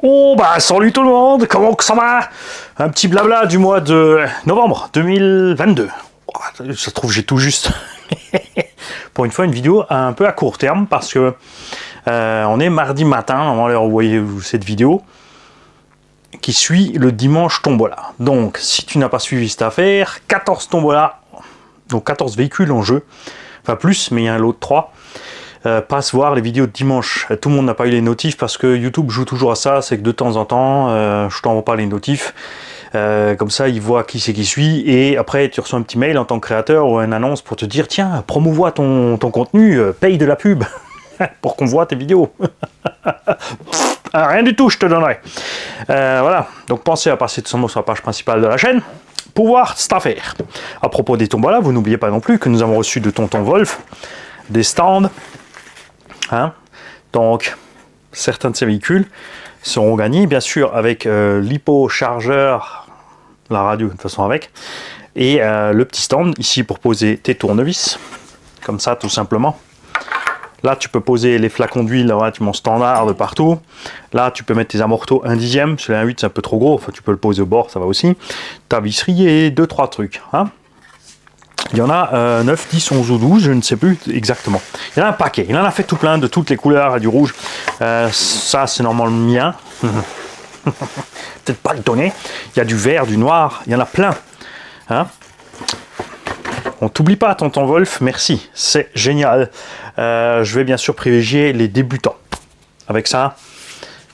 Oh bah salut tout le monde, comment ça va? Un petit blabla du mois de novembre 2022. Ça se trouve j'ai tout juste. Pour une fois une vidéo un peu à court terme parce que on est mardi matin, à l'heure où vous voyez cette vidéo, qui suit le dimanche tombola. Donc si tu n'as pas suivi cette affaire, 14 tombola, donc 14 véhicules en jeu, enfin plus, mais il y a un lot de 3. Passe voir les vidéos de dimanche. Tout le monde n'a pas eu les notifs parce que YouTube joue toujours à ça, c'est que de temps en temps, je t'envoie pas les notifs. Comme ça, ils voient qui c'est qui suit et après tu reçois un petit mail en tant que créateur ou une annonce pour te dire tiens, promouvois ton contenu, paye de la pub pour qu'on voit tes vidéos. Rien du tout, je te donnerai. Voilà, donc pensez à passer tout simplement sur la page principale de la chaîne pour voir cette affaire. À propos des tombolas, vous n'oubliez pas non plus que nous avons reçu de Tonton Wolf des stands. Hein, donc, certains de ces véhicules seront gagnés, bien sûr, avec l'hypo-chargeur, la radio de toute façon avec, et le petit stand ici pour poser tes tournevis, comme ça tout simplement. Là, tu peux poser les flacons d'huile relativement standard de partout. Là, tu peux mettre tes amortos 1/10, celui 1/8 c'est un peu trop gros, enfin, tu peux le poser au bord, ça va aussi. Ta visserie et 2-3 trucs. Hein. Il y en a 9, 10, 11 ou 12, je ne sais plus exactement. Il y en a un paquet, il en a fait tout plein, de toutes les couleurs, et du rouge. Ça, c'est normalement le mien. Peut-être pas le donner. Il y a du vert, du noir, il y en a plein. Hein, on t'oublie pas, Tonton Wolf, merci, c'est génial. Je vais bien sûr privilégier les débutants. Avec ça,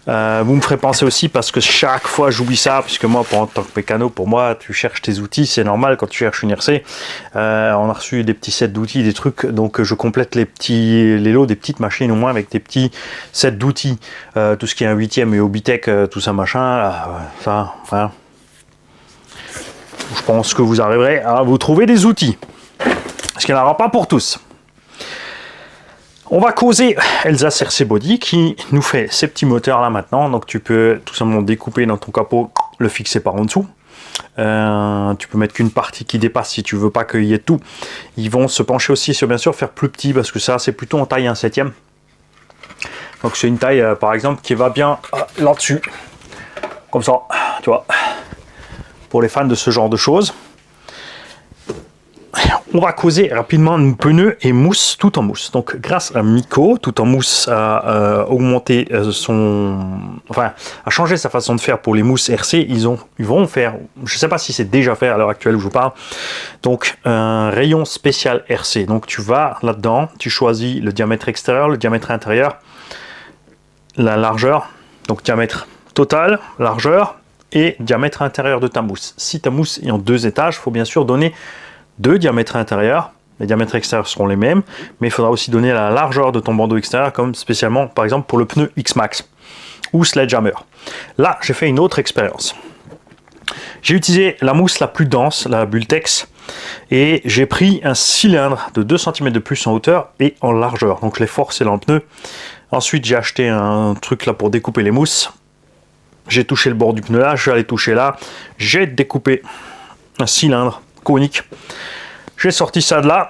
vous me ferez penser aussi parce que chaque fois j'oublie ça, puisque moi, en tant que mécano, pour moi, tu cherches tes outils, c'est normal quand tu cherches une RC. On a reçu des petits sets d'outils, des trucs, donc je complète les lots des petites machines au moins avec des petits sets d'outils. Tout ce qui est un 8e et Obitech, tout ça machin, ça, voilà. Je pense que vous arriverez à vous trouver des outils. Parce qu'il n'y en aura pas pour tous. On va causer Elsa RC Body qui nous fait ces petits moteurs là maintenant. Donc tu peux tout simplement découper dans ton capot, le fixer par en dessous. Tu peux mettre qu'une partie qui dépasse si tu veux pas qu'il y ait tout. Ils vont se pencher aussi sur bien sûr faire plus petit parce que ça c'est plutôt en taille 1/7. Donc c'est une taille par exemple qui va bien là-dessus. Comme ça, tu vois. Pour les fans de ce genre de choses. On va causer rapidement un pneu et mousse tout en mousse. Donc grâce à Miko, tout en mousse a augmenté a changé sa façon de faire pour les mousses RC. Ils vont faire, je ne sais pas si c'est déjà fait à l'heure actuelle où je vous parle, donc un rayon spécial RC. Donc tu vas là-dedans, tu choisis le diamètre extérieur, le diamètre intérieur, la largeur, donc diamètre total, largeur et diamètre intérieur de ta mousse. Si ta mousse est en 2 étages, il faut bien sûr donner 2 diamètres intérieurs, les diamètres extérieurs seront les mêmes, mais il faudra aussi donner la largeur de ton bandeau extérieur, comme spécialement par exemple pour le pneu X-Max ou Sledgehammer. Là, j'ai fait une autre expérience. J'ai utilisé la mousse la plus dense, la Bultex, et j'ai pris un cylindre de 2 cm de plus en hauteur et en largeur. Donc je l'ai forcé dans le pneu. Ensuite, j'ai acheté un truc là pour découper les mousses. J'ai touché le bord du pneu là, je suis allé toucher là. J'ai découpé un cylindre conique. J'ai sorti ça de là.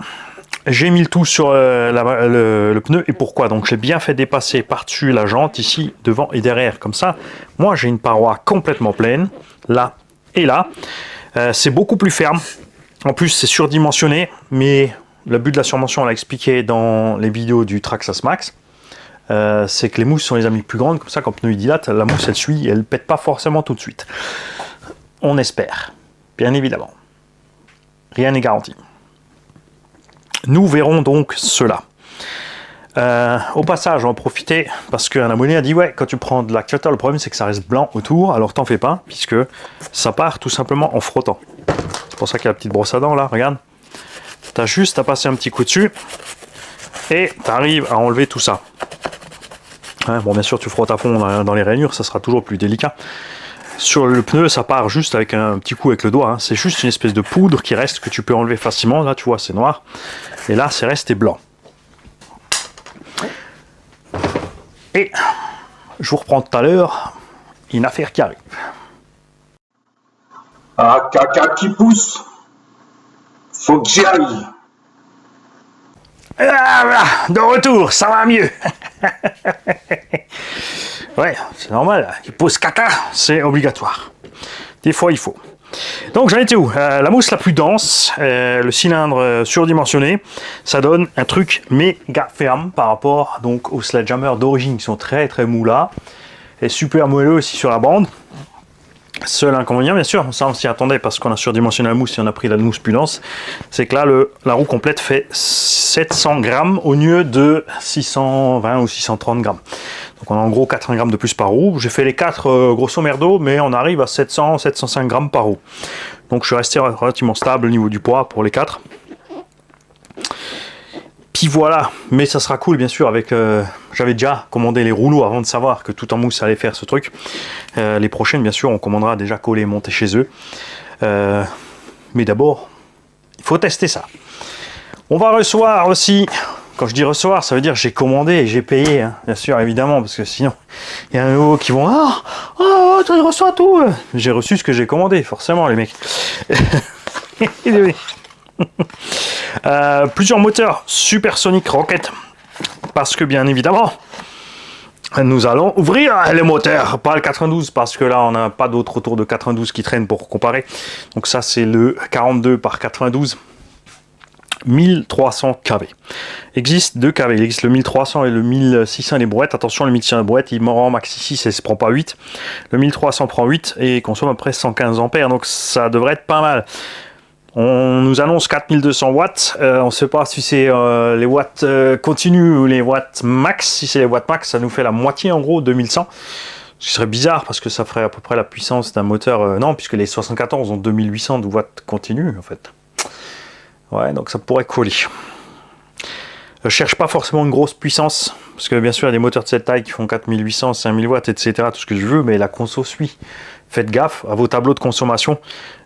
J'ai mis le tout sur le pneu. Et pourquoi? Donc j'ai bien fait dépasser par-dessus la jante ici, devant et derrière. Comme ça, moi j'ai une paroi complètement pleine, là et là. C'est beaucoup plus ferme. En plus, c'est surdimensionné. Mais le but de la surmention, on l'a expliqué dans les vidéos du Traxxas Max. C'est que les mousses sont les amies plus grandes. Comme ça, quand le pneu il dilate, la mousse elle suit et elle pète pas forcément tout de suite. On espère, bien évidemment. Rien n'est garanti. Nous verrons donc cela. Au passage, on va profiter parce qu'un abonné a dit ouais, quand tu prends de l'actuateur, le problème c'est que ça reste blanc autour. Alors t'en fais pas, puisque ça part tout simplement en frottant. C'est pour ça qu'il y a la petite brosse à dents là, regarde. Tu as juste à passer un petit coup dessus et tu arrives à enlever tout ça. Hein, bon, bien sûr, tu frottes à fond dans les rainures, ça sera toujours plus délicat. Sur le pneu, ça part juste avec un petit coup avec le doigt. Hein. C'est juste une espèce de poudre qui reste que tu peux enlever facilement. Là, tu vois, c'est noir. Et là, c'est resté blanc. Et je vous reprends tout à l'heure. Une affaire qui arrive. Ah, caca qui pousse. Faut que j'y aille. Ah, voilà, de retour, ça va mieux. Ouais, c'est normal, il pose caca, c'est obligatoire. Des fois, il faut. Donc j'en étais où? La mousse la plus dense, le cylindre surdimensionné, ça donne un truc méga ferme par rapport donc aux sledgehammer d'origine qui sont très très mous là, et super moelleux aussi sur la bande. Seul inconvénient, bien sûr, ça on s'y attendait parce qu'on a surdimensionné la mousse et on a pris la mousse plus dense, c'est que là la roue complète fait 700 grammes au lieu de 620 ou 630 grammes. Donc on a en gros 80 grammes de plus par roue. J'ai fait les 4 grosso merdo, mais on arrive à 700-705 grammes par roue. Donc je suis resté relativement stable au niveau du poids pour les 4. Puis voilà, mais ça sera cool bien sûr avec... j'avais déjà commandé les rouleaux avant de savoir que Tout en Mousse allait faire ce truc. Les prochaines bien sûr on commandera déjà coller et monter chez eux. Mais d'abord, il faut tester ça. On va recevoir aussi... Quand je dis recevoir, ça veut dire j'ai commandé et j'ai payé, hein, bien sûr, évidemment, parce que sinon, il y a un nouveau qui vont tu reçois tout. J'ai reçu ce que j'ai commandé, forcément, les mecs. Plusieurs moteurs Supersonic Rocket, parce que bien évidemment, nous allons ouvrir les moteurs, pas le 92, parce que là, on n'a pas d'autres autour de 92 qui traînent pour comparer. Donc ça, c'est le 42 par 92. 1300 kV. Il existe 2 kV, il existe le 1300 et le 1600 les brouettes. Attention, le 1600 les brouettes, il m'en rend maxi 6 et ne prend pas 8. Le 1300 prend 8 et consomme à peu près 115 ampères, donc ça devrait être pas mal. On nous annonce 4200 watts, on ne sait pas si c'est les watts continus ou les watts max. Si c'est les watts max, ça nous fait la moitié en gros, 2100. Ce qui serait bizarre parce que ça ferait à peu près la puissance d'un moteur, non, puisque les 74 ont 2800 de watts continus en fait. Ouais, donc ça pourrait coller. Je cherche pas forcément une grosse puissance, parce que bien sûr il y a des moteurs de cette taille qui font 4800, 5000 watts, etc. Tout ce que je veux, mais la conso suit. Faites gaffe à vos tableaux de consommation.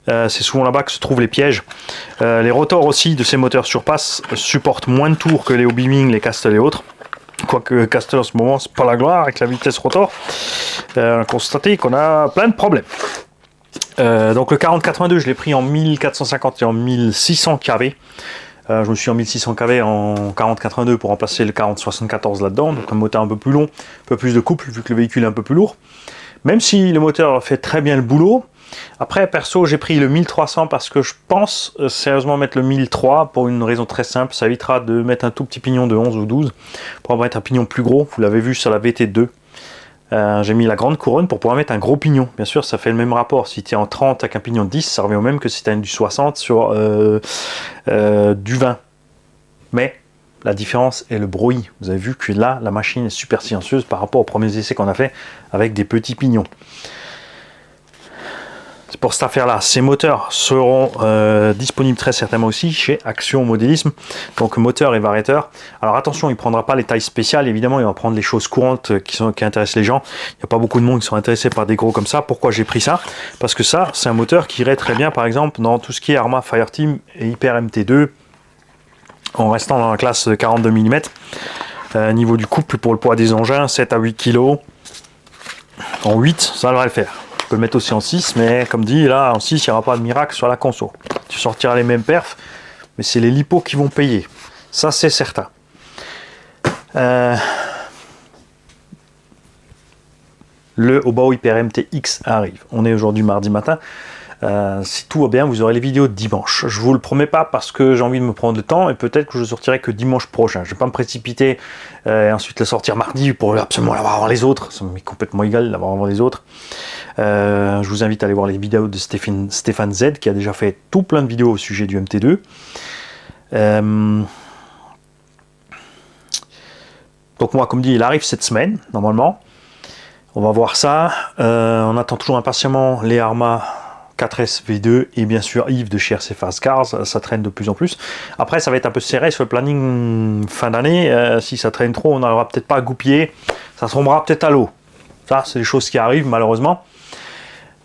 C'est souvent là-bas que se trouvent les pièges. Les rotors aussi de ces moteurs surpasse supportent moins de tours que les Obeaming, les Castle et autres. Quoique Castle en ce moment c'est pas la gloire avec la vitesse rotor. On a constaté qu'on a plein de problèmes. Donc le 4082 je l'ai pris en 1450 et en 1600 kV. Je me suis en 1600 kV en 4082 pour remplacer le 4074 là-dedans. Donc un moteur un peu plus long, un peu plus de couple vu que le véhicule est un peu plus lourd. Même si le moteur fait très bien le boulot. Après perso j'ai pris le 1300 parce que je pense sérieusement mettre le 1003 pour une raison très simple. Ça évitera de mettre un tout petit pignon de 11 ou 12 pour mettre un pignon plus gros. Vous l'avez vu sur la VT2. J'ai mis la grande couronne pour pouvoir mettre un gros pignon. Bien sûr, ça fait le même rapport. Si tu es en 30 avec un pignon de 10, ça revient au même que si tu as du 60 sur du 20. Mais la différence est le bruit. Vous avez vu que là, la machine est super silencieuse par rapport aux premiers essais qu'on a fait avec des petits pignons. C'est pour cette affaire-là. Ces moteurs seront disponibles très certainement aussi chez Action Modélisme. Donc moteur et variateur. Alors attention, il ne prendra pas les tailles spéciales. Évidemment, il va prendre les choses courantes qui intéressent les gens. Il n'y a pas beaucoup de monde qui sont intéressés par des gros comme ça. Pourquoi j'ai pris ça? Parce que ça, c'est un moteur qui irait très bien, par exemple, dans tout ce qui est Arma Fireteam et Hyper MT2. En restant dans la classe 42 mm. Niveau du couple pour le poids des engins, 7 à 8 kg. En 8, ça devrait le faire. On peut le mettre aussi en 6, mais comme dit, là, en 6, il n'y aura pas de miracle sur la conso. Tu sortiras les mêmes perfs, mais c'est les lipos qui vont payer. Ça, c'est certain. Le Obao Hyper MTX arrive. On est aujourd'hui mardi matin. Si tout va bien, vous aurez les vidéos de dimanche. Je vous le promets pas parce que j'ai envie de me prendre le temps et peut-être que je sortirai que dimanche prochain. Je vais pas me précipiter et ensuite le sortir mardi pour absolument l'avoir avant les autres. Ça m'est complètement égal d'avoir avant les autres. Je vous invite à aller voir les vidéos de Stéphane Z qui a déjà fait tout plein de vidéos au sujet du MT2. Donc moi, comme dit, il arrive cette semaine normalement. On va voir ça. On attend toujours impatiemment les Arma 4S V2 et bien sûr Yves de chez RC Fast Cars, ça traîne de plus en plus. Après ça va être un peu serré sur le planning fin d'année, si ça traîne trop on n'arrivera peut-être pas à goupiller, ça tombera peut-être à l'eau. Ça c'est des choses qui arrivent malheureusement.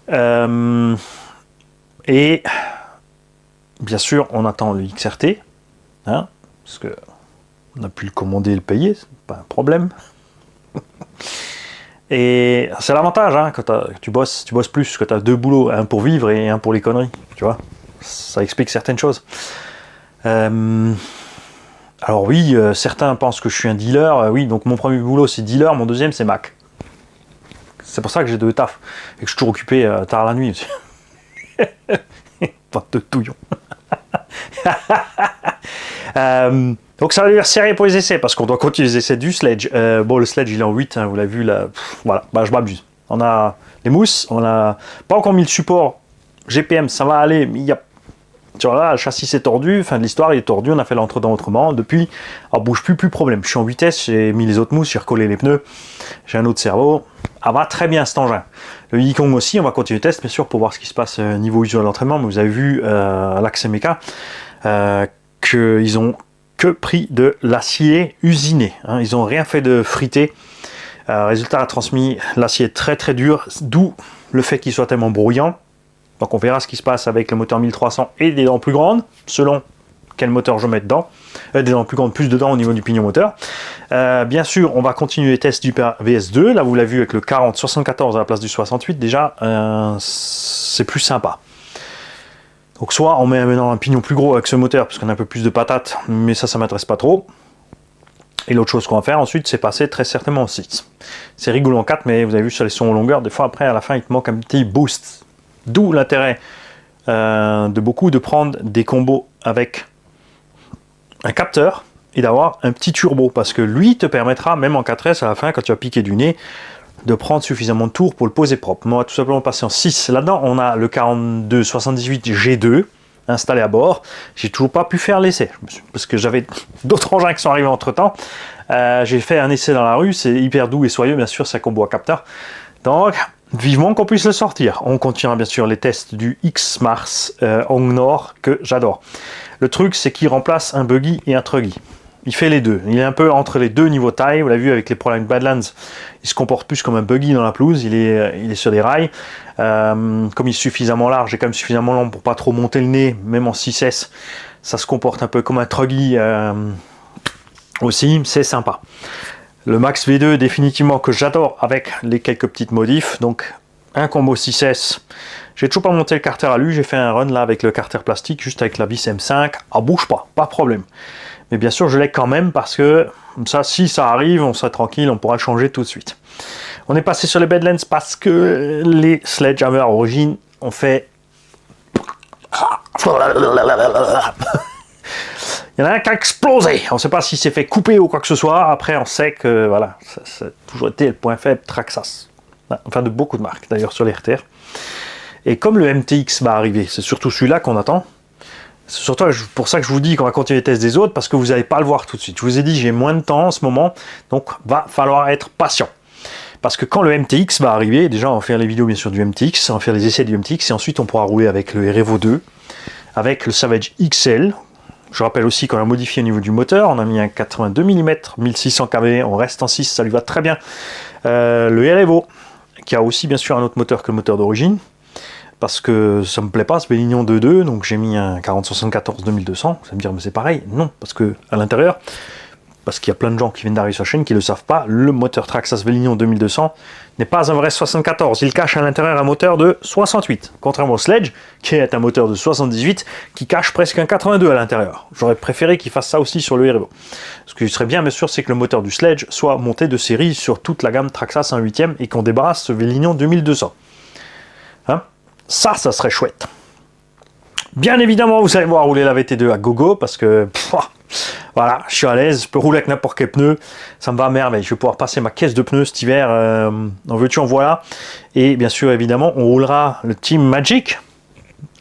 Et bien sûr on attend le XRT, hein, parce que on a pu le commander et le payer, c'est pas un problème. Et c'est l'avantage, hein, quand tu bosses plus, que tu as 2 boulots, un pour vivre et un pour les conneries, tu vois. Ça explique certaines choses. Alors oui, certains pensent que je suis un dealer. Oui, donc mon premier boulot c'est dealer, mon deuxième c'est Mac. C'est pour ça que j'ai 2 tafs et que je suis toujours occupé tard la nuit aussi. Pas de touillon. Donc ça va devenir serré pour les essais parce qu'on doit continuer les essais du sledge. Bon, le sledge il est en 8, hein, vous l'avez vu là. Voilà, bah, je m'abuse. On a les mousses, on a pas encore mis le support GPM, ça va aller, mais il y a. Tu vois là, le châssis c'est tordu, fin de l'histoire, il est tordu, on a fait l'entre-dedans autrement. Depuis, on bouge plus problème. Je suis en vitesse, j'ai mis les autres mousses, j'ai recollé les pneus, j'ai un autre cerveau. Ah va très bien cet engin. Le Yikong aussi, on va continuer le test bien sûr pour voir ce qui se passe niveau visuel d'entraînement. Mais vous avez vu à l'Axe Mecha qu'ils ont que pris de l'acier usiné. Hein. Ils n'ont rien fait de frité. Résultat a transmis l'acier très très dur, d'où le fait qu'il soit tellement bruyant. Donc on verra ce qui se passe avec le moteur 1300 et des dents plus grandes, selon quel moteur je mets dedans. Des dents plus grandes, plus dedans au niveau du pignon moteur. Bien sûr, on va continuer les tests du VS2. Là, vous l'avez vu avec le 40-74 à la place du 68. Déjà, c'est plus sympa. Donc soit on met maintenant un pignon plus gros avec ce moteur, parce qu'on a un peu plus de patates, mais ça m'intéresse pas trop. Et l'autre chose qu'on va faire ensuite, c'est passer très certainement en 6. C'est rigolo en 4, mais vous avez vu sur les sons en longueur, des fois après, à la fin, il te manque un petit boost. D'où l'intérêt de beaucoup de prendre des combos avec un capteur et d'avoir un petit turbo, parce que lui te permettra, même en 4S à la fin, quand tu vas piquer du nez, de prendre suffisamment de tours pour le poser propre. On va tout simplement passer en 6. Là-dedans, on a le 4278 G2 installé à bord. J'ai toujours pas pu faire l'essai, parce que j'avais d'autres engins qui sont arrivés entre-temps. J'ai fait un essai dans la rue, c'est hyper doux et soyeux, bien sûr, c'est un combo à capteur. Donc, vivement qu'on puisse le sortir. On continuera bien sûr les tests du X-Mars Hongnor, que j'adore. Le truc, c'est qu'il remplace un buggy et un truggy. Il fait les deux. Il est un peu entre les deux niveau taille. Vous l'avez vu avec les Proline Badlands, il se comporte plus comme un buggy dans la pelouse. Il est sur des rails. Comme il est suffisamment large et quand même suffisamment long pour pas trop monter le nez, même en 6S, ça se comporte un peu comme un truggy aussi. C'est sympa. Le Max V2 définitivement que j'adore avec les quelques petites modifs. Donc un combo 6S. J'ai toujours pas monté le carter à lui. J'ai fait un run là avec le carter plastique, juste avec la vis M5. Ah, bouge pas de problème. Mais bien sûr je l'ai quand même parce que comme ça, si ça arrive, on sera tranquille, on pourra le changer tout de suite. On est passé sur les Badlands parce que les Sledgehammer à origine ont fait. Il y en a un qui a explosé. On ne sait pas si c'est fait couper ou quoi que ce soit. Après, on sait que voilà, ça a toujours été le point faible Traxxas. Enfin, de beaucoup de marques d'ailleurs sur les RTR. Et comme le MTX va arriver, c'est surtout celui-là qu'on attend. C'est surtout pour ça que je vous dis qu'on va continuer les tests des autres, parce que vous n'allez pas le voir tout de suite. Je vous ai dit, j'ai moins de temps en ce moment, donc va falloir être patient. Parce que quand le MTX va arriver, déjà on va faire les vidéos bien sûr du MTX, on va faire les essais du MTX, et ensuite on pourra rouler avec le Revo 2, avec le Savage XL. Je rappelle aussi qu'on a modifié au niveau du moteur, on a mis un 82 mm, 1600 kV, on reste en 6, ça lui va très bien. Le Revo, qui a aussi bien sûr un autre moteur que le moteur d'origine, parce que ça me plaît pas ce Vélignon 2.2, donc j'ai mis un 4074 2200. Vous allez me dire mais c'est pareil, non, parce que à l'intérieur, parce qu'il y a plein de gens qui viennent d'arriver sur la chaîne qui ne le savent pas, le moteur Traxxas Vélignon 2200 n'est pas un vrai 74, il cache à l'intérieur un moteur de 68, contrairement au Sledge qui est un moteur de 78 qui cache presque un 82 à l'intérieur. J'aurais préféré qu'il fasse ça aussi sur le Revo. Ce qui serait bien sûr, c'est que le moteur du Sledge soit monté de série sur toute la gamme Traxxas 1/8 et qu'on débarrasse ce Vélignon 2200. Hein, ça serait chouette. Bien évidemment, vous allez voir rouler la VT2 à gogo parce que voilà, je suis à l'aise, je peux rouler avec n'importe quel pneu, ça me va à merveille. Je vais pouvoir passer ma caisse de pneus cet hiver, en veux-tu, en voilà. Et bien sûr, évidemment, on roulera le Team Magic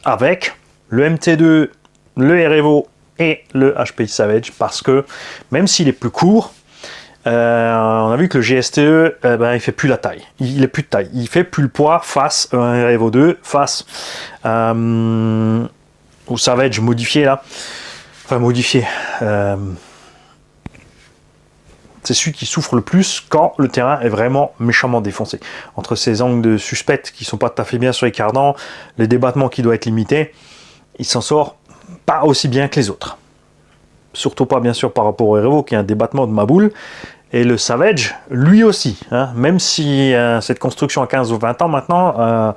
avec le MT2, le Revo et le HPI Savage parce que même s'il est plus court, on a vu que le GSTE, il fait plus la taille. Il est plus de taille. Il fait plus le poids face à un Revo 2, face au Savage modifié là. Enfin modifié. C'est celui qui souffre le plus quand le terrain est vraiment méchamment défoncé. Entre ces angles de suspect qui sont pas tout à fait bien sur les cardans, les débattements qui doivent être limités, il s'en sort pas aussi bien que les autres. Surtout pas bien sûr par rapport au Revo qui a un débattement de ma boule. Et le Savage, lui aussi, hein, même si cette construction a 15 ou 20 ans maintenant,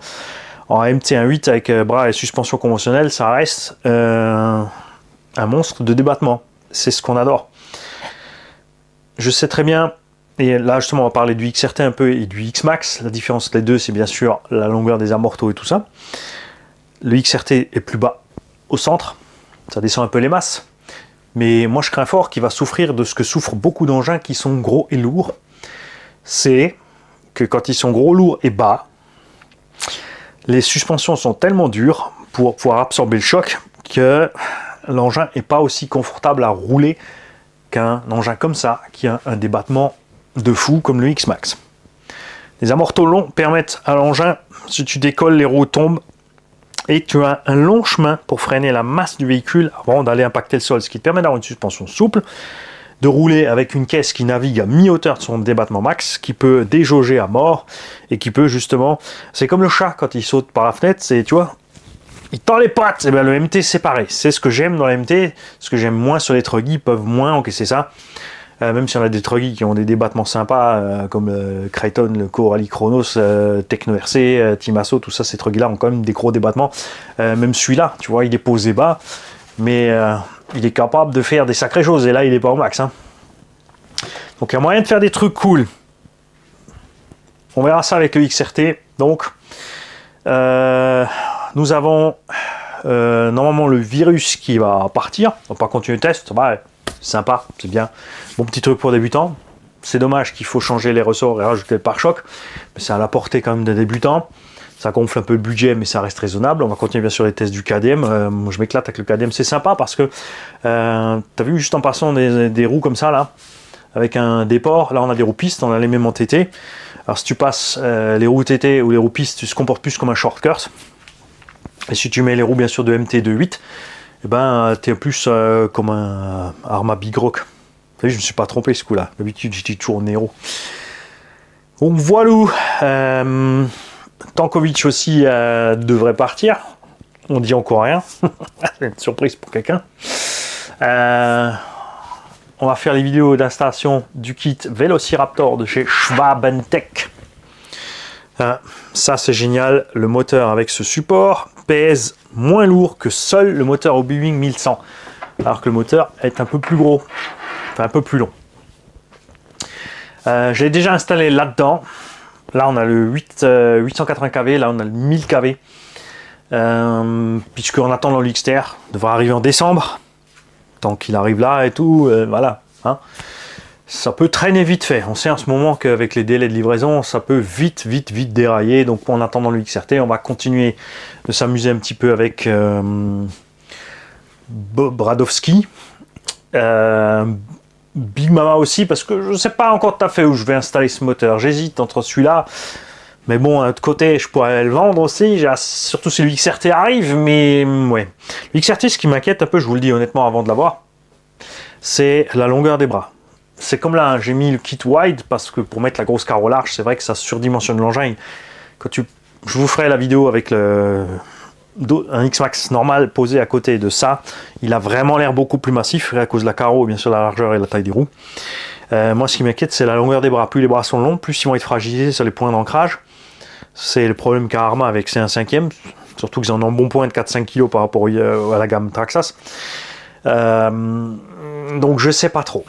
en MT1.8 avec bras et suspension conventionnelle, ça reste un monstre de débattement. C'est ce qu'on adore. Je sais très bien Et là, justement, on va parler du XRT un peu et du X-Max. La différence entre les deux, c'est bien sûr la longueur des amortos et tout ça. Le XRT est plus bas au centre, ça descend un peu les masses. Mais moi, je crains fort qu'il va souffrir de ce que souffrent beaucoup d'engins qui sont gros et lourds. C'est que quand ils sont gros, lourds et bas, les suspensions sont tellement dures pour pouvoir absorber le choc que l'engin n'est pas aussi confortable à rouler qu'un engin comme ça, qui a un débattement de fou comme le X-Max. Les amortos longs permettent à l'engin, si tu décolles, les roues tombent, et tu as un long chemin pour freiner la masse du véhicule avant d'aller impacter le sol, ce qui te permet d'avoir une suspension souple, de rouler avec une caisse qui navigue à mi-hauteur de son débattement max, qui peut déjauger à mort, et qui peut justement... C'est comme le chat quand il saute par la fenêtre, c'est, tu vois, il tend les pattes. Et bien le MT c'est pareil, c'est ce que j'aime dans le MT, ce que j'aime moins sur les truggies, ils peuvent moins encaisser ça. Même si on a des truggies qui ont des débattements sympas, comme le Kraton, le Coralie Chronos, Techno RC, Timasso, tout ça, ces truggies-là ont quand même des gros débattements. Même celui-là, tu vois, il est posé bas, mais il est capable de faire des sacrées choses, et là, il n'est pas au max. Hein. Donc, il y a moyen de faire des trucs cool. On verra ça avec le XRT. Donc, nous avons normalement le virus qui va partir. On va pas continuer le test, ouais. Sympa, c'est bien. Bon petit truc pour débutants. C'est dommage qu'il faut changer les ressorts et rajouter le pare-choc. Mais c'est à la portée quand même des débutants. Ça gonfle un peu le budget, mais ça reste raisonnable. On va continuer bien sûr les tests du KDM. Moi, je m'éclate avec le KDM. C'est sympa parce que tu as vu juste en passant des roues comme ça, là, avec un déport. Là, on a des roues pistes, on a les mêmes en TT. Alors, si tu passes les roues TT ou les roues pistes, tu te comportes plus comme un shortcut. Et si tu mets les roues, bien sûr, de MT 2.8, eh ben, tu es plus comme un Arma Big Rock. Vous savez, je ne me suis pas trompé ce coup-là. D'habitude, j'étais toujours Nero. Donc voilà. Tankovic aussi devrait partir. On dit encore rien. C'est une surprise pour quelqu'un. On va faire les vidéos d'installation du kit Velociraptor de chez Schwabentech. Ça c'est génial. Le moteur avec ce support pèse moins lourd que seul le moteur au Boeing 1100, alors que le moteur est un peu plus gros, enfin un peu plus long. Je l'ai déjà installé là-dedans. Là on a le 880 kV, là on a le 1000 kV, puisqu'on attend le XTR, devrait arriver en décembre, tant qu'il arrive là et tout, voilà. Hein. Ça peut traîner vite fait. On sait en ce moment qu'avec les délais de livraison, ça peut vite dérailler. Donc en attendant le XRT, on va continuer de s'amuser un petit peu avec Bob Radowski. Big Mama aussi, parce que je ne sais pas encore tout à fait où je vais installer ce moteur. J'hésite entre celui-là. Mais bon, d'un autre côté, je pourrais le vendre aussi. Surtout si le XRT arrive. Mais ouais. Le XRT, ce qui m'inquiète un peu, je vous le dis honnêtement avant de l'avoir, c'est la longueur des bras. C'est comme là, j'ai mis le kit wide parce que pour mettre la grosse carreau large, c'est vrai que ça surdimensionne l'engin. Je vous ferai la vidéo avec un X-Max normal posé à côté de ça. Il a vraiment l'air beaucoup plus massif à cause de la carreau, bien sûr la largeur et la taille des roues. Moi, ce qui m'inquiète, c'est la longueur des bras. Plus les bras sont longs, plus ils vont être fragilisés sur les points d'ancrage. C'est le problème qu'a Arma avec ses 1/5e, surtout qu'ils en ont un bon point de 4-5 kg par rapport à la gamme Traxxas. Donc je sais pas trop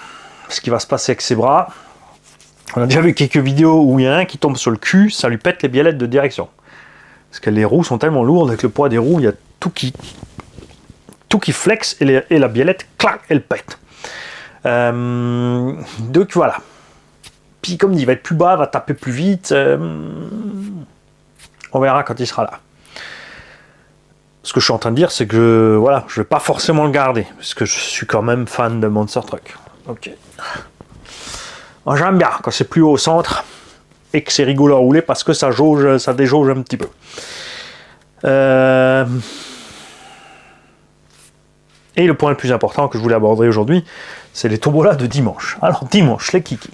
ce qui va se passer avec ses bras. On a déjà vu quelques vidéos où il y en a un qui tombe sur le cul, ça lui pète les biellettes de direction. Parce que les roues sont tellement lourdes, avec le poids des roues, il y a tout qui flex et la biellette, clac, elle pète. Donc voilà. Puis comme il va être plus bas, va taper plus vite. On verra quand il sera là. Ce que je suis en train de dire, c'est que voilà, je vais pas forcément le garder, parce que je suis quand même fan de Monster Truck. Ok. J'aime bien quand c'est plus haut au centre et que c'est rigolo à rouler parce que ça déjauge un petit peu. Et le point le plus important que je voulais aborder aujourd'hui, c'est les tombolas de dimanche. Alors dimanche, les kikis.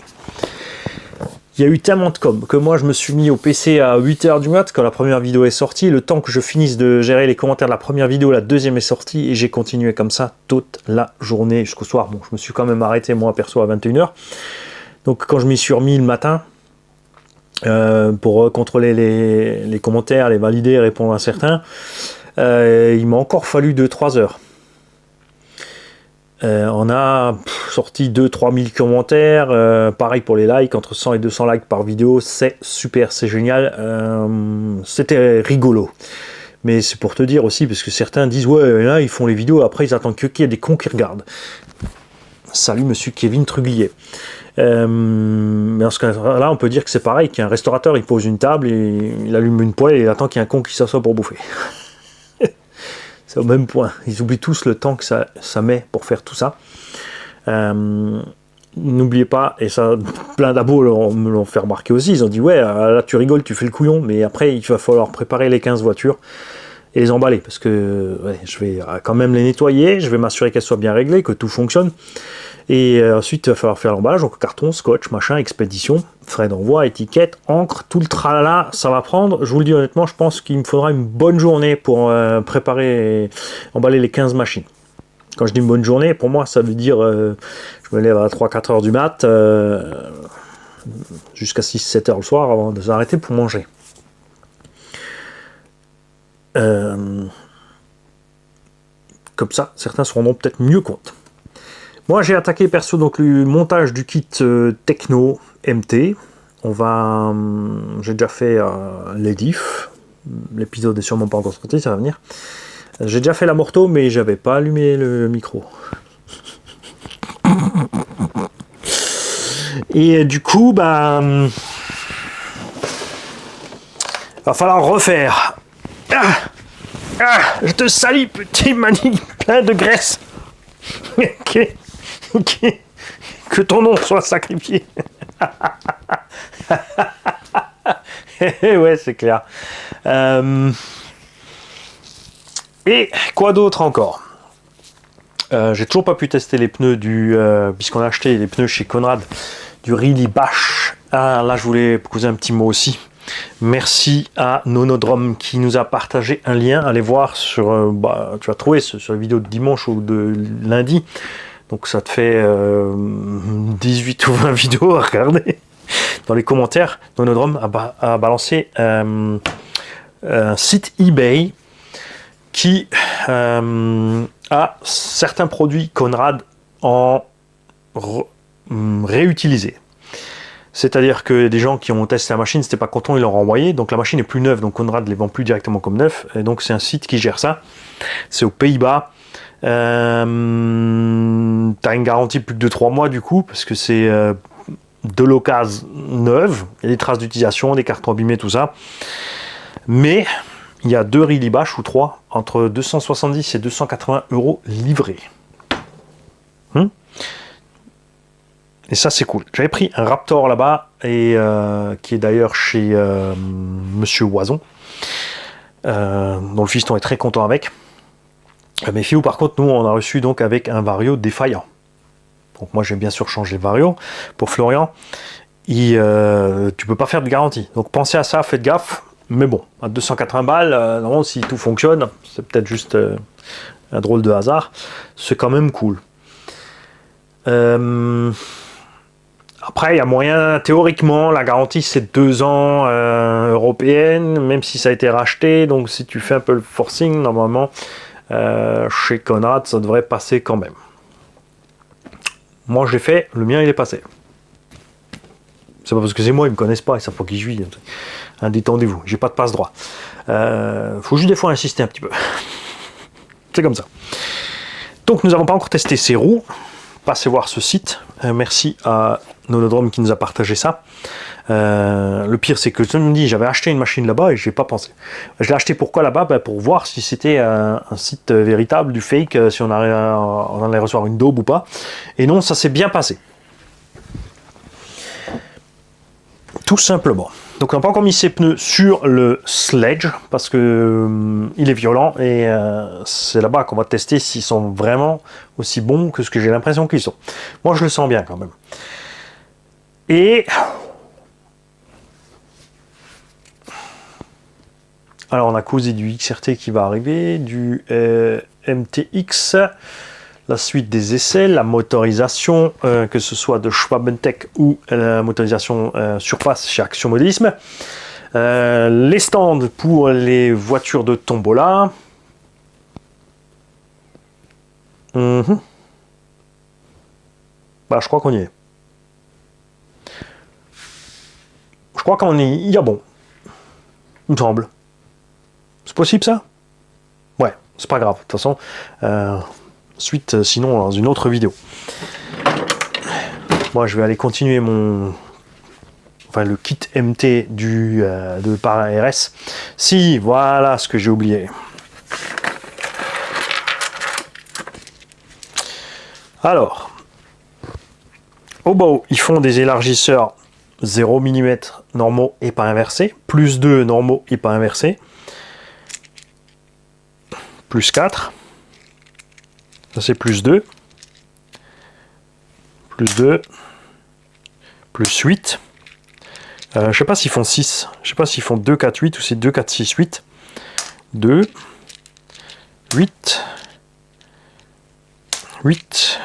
Il y a eu tellement de com que moi je me suis mis au PC à 8h du mat quand la première vidéo est sortie. Le temps que je finisse de gérer les commentaires de la première vidéo, la deuxième est sortie et j'ai continué comme ça toute la journée jusqu'au soir. Bon, je me suis quand même arrêté moi perso à 21h. Donc quand je m'y suis remis le matin pour contrôler les commentaires, les valider, répondre à certains, il m'a encore fallu 2-3 heures. On a sorti 2-3 000 commentaires, pareil pour les likes, entre 100 et 200 likes par vidéo, c'est super, c'est génial, c'était rigolo. Mais c'est pour te dire aussi, parce que certains disent, ouais, là, ils font les vidéos, après ils attendent qu'il y ait des cons qui regardent. Salut monsieur Kevin Truglier. Mais dans ce cas-là, on peut dire que c'est pareil, qu'un restaurateur, il pose une table, et il allume une poêle, et il attend qu'il y ait un con qui s'assoie pour bouffer. C'est au même point. Ils oublient tous le temps que ça met pour faire tout ça. N'oubliez pas, et ça, plein d'abos me l'ont fait remarquer aussi, ils ont dit, ouais, là tu rigoles, tu fais le couillon, mais après, il va falloir préparer les 15 voitures et les emballer, parce que ouais, je vais quand même les nettoyer, je vais m'assurer qu'elles soient bien réglées, que tout fonctionne. Et ensuite, il va falloir faire l'emballage, donc carton, scotch, machin, expédition, frais d'envoi, étiquette, encre, tout le tralala, ça va prendre. Je vous le dis honnêtement, je pense qu'il me faudra une bonne journée pour préparer et emballer les 15 machines. Quand je dis une bonne journée, pour moi, ça veut dire je me lève à 3-4 heures du mat, jusqu'à 6-7 heures le soir avant de s'arrêter pour manger. Comme ça, certains se rendront peut-être mieux compte. Moi, j'ai attaqué perso donc le montage du kit Techno MT. J'ai déjà fait les diffs. L'épisode est sûrement pas encore sorti, ça va venir. J'ai déjà fait la morto, mais j'avais pas allumé le micro. Et du coup, va falloir refaire. Je te salis, petit mani plein de graisse. Ok. Que ton nom soit sacrifié. Ouais, c'est clair. Et quoi d'autre encore? J'ai toujours pas pu tester les pneus puisqu'on a acheté les pneus chez Conrad du Really Bash. Là, je voulais causer un petit mot aussi. Merci à Nonodrome qui nous a partagé un lien. Allez voir tu vas trouver sur la vidéo de dimanche ou de lundi. Donc ça te fait 18 ou 20 vidéos à regarder. Dans les commentaires, Nonodrome a balancé un site eBay qui a certains produits Conrad en réutilisés. C'est-à-dire que des gens qui ont testé la machine, c'était pas content, ils l'ont renvoyé. Donc la machine est plus neuve, donc Conrad ne les vend plus directement comme neuf. Et donc c'est un site qui gère ça. C'est aux Pays-Bas. T'as une garantie plus de 3 mois du coup, parce que c'est de l'occasion neuve. Il y a des traces d'utilisation, des cartons abîmés, tout ça. Mais il y a 2 Really Bash ou 3 entre 270 et 280 € livrés. Et ça c'est cool. J'avais pris un Raptor là-bas, et qui est d'ailleurs chez Monsieur Oison, dont le fiston est très content avec. Mais Fiou, par contre, nous on a reçu donc avec un Vario défaillant. Donc moi j'ai bien sûr changé le Vario pour Florian. Et tu peux pas faire de garantie. Donc pensez à ça, faites gaffe. Mais bon, à 280 balles, normalement si tout fonctionne, c'est peut-être juste un drôle de hasard. C'est quand même cool. Après, il y a moyen, théoriquement, la garantie c'est 2 ans européenne, même si ça a été racheté. Donc si tu fais un peu le forcing, normalement, chez Conrad, ça devrait passer quand même. Moi, je l'ai fait, le mien, il est passé. C'est pas parce que c'est moi, ils me connaissent pas, ils savent pas qui je suis. Détendez-vous, j'ai pas de passe-droit. Faut juste des fois insister un petit peu. C'est comme ça. Donc, nous n'avons pas encore testé ces roues. Passez voir ce site. Merci à Nonodrome qui nous a partagé ça. Le pire, c'est que je me dis, j'avais acheté une machine là-bas et je n'ai pas pensé. Je l'ai acheté pourquoi là-bas? Pour voir si c'était un site véritable, du fake, si on allait recevoir une daube ou pas. Et non, ça s'est bien passé. Tout simplement. Donc on n'a pas encore mis ses pneus sur le Sledge parce que il est violent, et c'est là-bas qu'on va tester s'ils sont vraiment aussi bons que ce que j'ai l'impression qu'ils sont. Moi je le sens bien quand même. Et alors on a causé du XRT qui va arriver, du MTX, la suite des essais, la motorisation, que ce soit de Schwabentech ou la motorisation surface chez Action Modélisme, les stands pour les voitures de tombola, Bah, je crois qu'on y est. Je crois qu'on y a bon. Il me semble. C'est possible ça? Ouais, c'est pas grave. De toute façon, suite sinon dans une autre vidéo. Moi, je vais aller continuer le kit MT de par RS. Si, voilà ce que j'ai oublié. Alors, au bas, ils font des élargisseurs 0 mm normaux et pas inversés, plus 2 normaux et pas inversés, plus 4, ça c'est plus 2, plus 2, plus 8, je sais pas s'ils font 6, je sais pas s'ils font 2, 4, 8 ou c'est 2, 4, 6, 8, 2, 8, 8,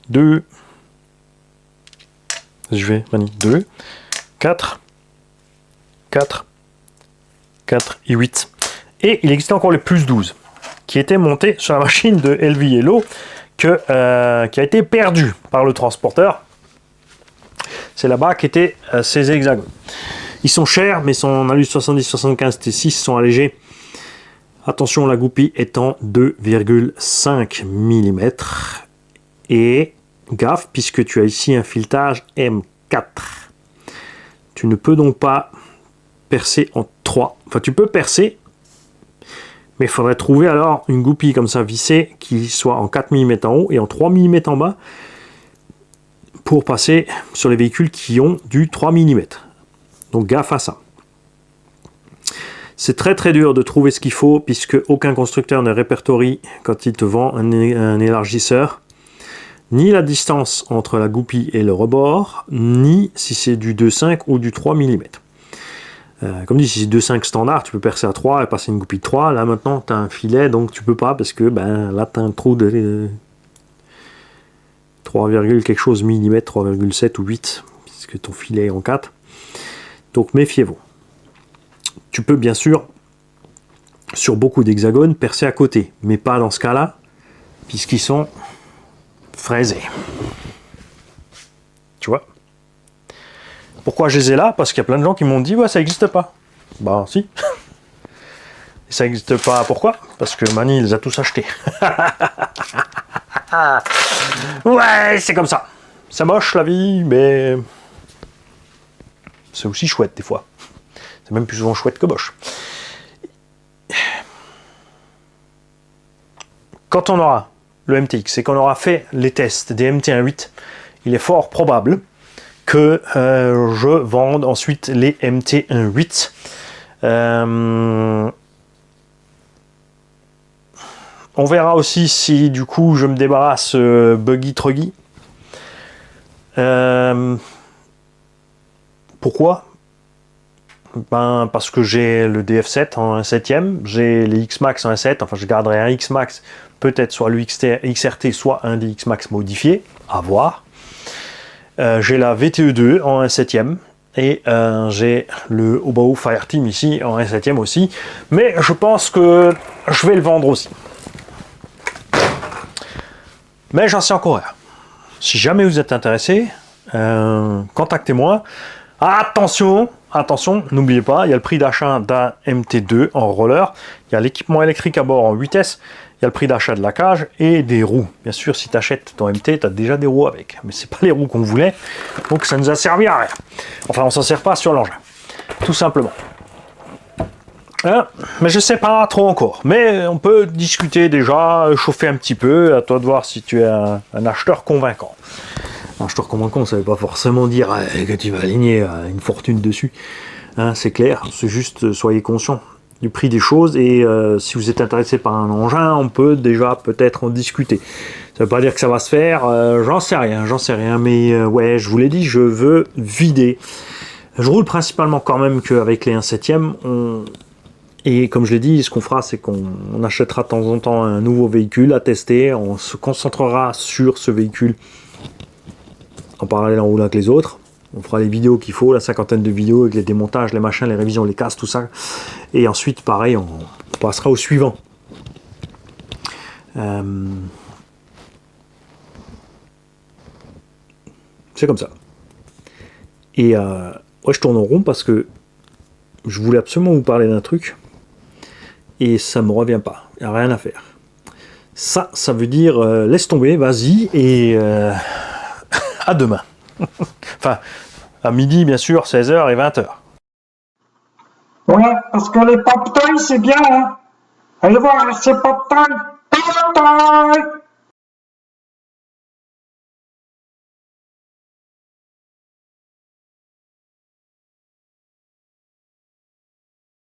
2, je vais, Mani, 2, 4, 4, 4 et 8. Et il existait encore le plus 12, qui était monté sur la machine de LV Yellow, qui a été perdu par le transporteur. C'est là-bas qu'étaient ces hexagones. Ils sont chers, mais son alu 70-75 T6 sont allégés. Attention, la goupille étant 2,5 mm. Et gaffe, puisque tu as ici un filetage M4. Tu ne peux donc pas percer en 3. Enfin, tu peux percer, mais il faudrait trouver alors une goupille comme ça vissée qui soit en 4 mm en haut et en 3 mm en bas pour passer sur les véhicules qui ont du 3 mm. Donc gaffe à ça. C'est très très dur de trouver ce qu'il faut puisque aucun constructeur ne répertorie quand il te vend un élargisseur ni la distance entre la goupille et le rebord, ni si c'est du 2,5 ou du 3 mm. Comme dit, si c'est 2,5 standard, tu peux percer à 3 et passer une goupille de 3. Là maintenant, tu as un filet, donc tu peux pas parce que là, tu as un trou de 3, quelque chose mm, 3,7 ou 8, puisque ton filet est en 4. Donc méfiez-vous. Tu peux bien sûr, sur beaucoup d'hexagones, percer à côté, mais pas dans ce cas-là, puisqu'ils sont fraisés. Tu vois? Pourquoi je les ai là? Parce qu'il y a plein de gens qui m'ont dit ouais, ça n'existe pas. Bah si. Et ça n'existe pas, pourquoi? Parce que Mani les a tous achetés. Ouais, c'est comme ça. C'est moche la vie, mais c'est aussi chouette des fois. C'est même plus souvent chouette que moche. Quand on aura le MTX et qu'on aura fait les tests des MT1.8, il est fort probable que je vende ensuite les MT1.8. On verra aussi si du coup je me débarrasse buggy truggy. Pourquoi? Parce que j'ai le DF7 en 1/7, j'ai les X-Max en 1/7, enfin je garderai un X-Max, peut-être soit le XRT, soit un des X-Max modifié, à voir. J'ai la VTE2 en 1/7 et j'ai le Obao Fireteam ici en 1/7 aussi, mais je pense que je vais le vendre aussi. Mais j'en sais encore rien. Si jamais vous êtes intéressé, contactez-moi. Attention, n'oubliez pas, il y a le prix d'achat d'un MT2 en roller, il y a l'équipement électrique à bord en 8S, il y a le prix d'achat de la cage et des roues. Bien sûr, si tu achètes ton MT, tu as déjà des roues avec, mais c'est pas les roues qu'on voulait, donc ça nous a servi à rien. Enfin, on s'en sert pas sur l'engin, tout simplement. Mais je sais pas trop encore, mais on peut discuter déjà, chauffer un petit peu, à toi de voir si tu es un acheteur convaincant. Un acheteur convaincant, ça ne veut pas forcément dire que tu vas aligner une fortune dessus, c'est clair, c'est juste soyez conscient du prix des choses et si vous êtes intéressé par un engin, on peut déjà peut-être en discuter. Ça ne veut pas dire que ça va se faire, j'en sais rien, mais ouais, je vous l'ai dit, je veux vider. Je roule principalement quand même qu'avec les 1/7, et comme je l'ai dit, ce qu'on fera, c'est qu'on achètera de temps en temps un nouveau véhicule à tester, on se concentrera sur ce véhicule en parallèle en roulant avec les autres. On fera les vidéos qu'il faut, la 50aine de vidéos avec les démontages, les machins, les révisions, les casses, tout ça. Et ensuite, pareil, on passera au suivant. C'est comme ça. Et ouais, je tourne en rond parce que je voulais absolument vous parler d'un truc et ça me revient pas. Il n'y a rien à faire. Ça veut dire laisse tomber, vas-y et à demain. Enfin, à midi, bien sûr, 16h et 20h. Ouais, parce que les pop toys, c'est bien, hein. Allez voir ces pop toys. Pop toys!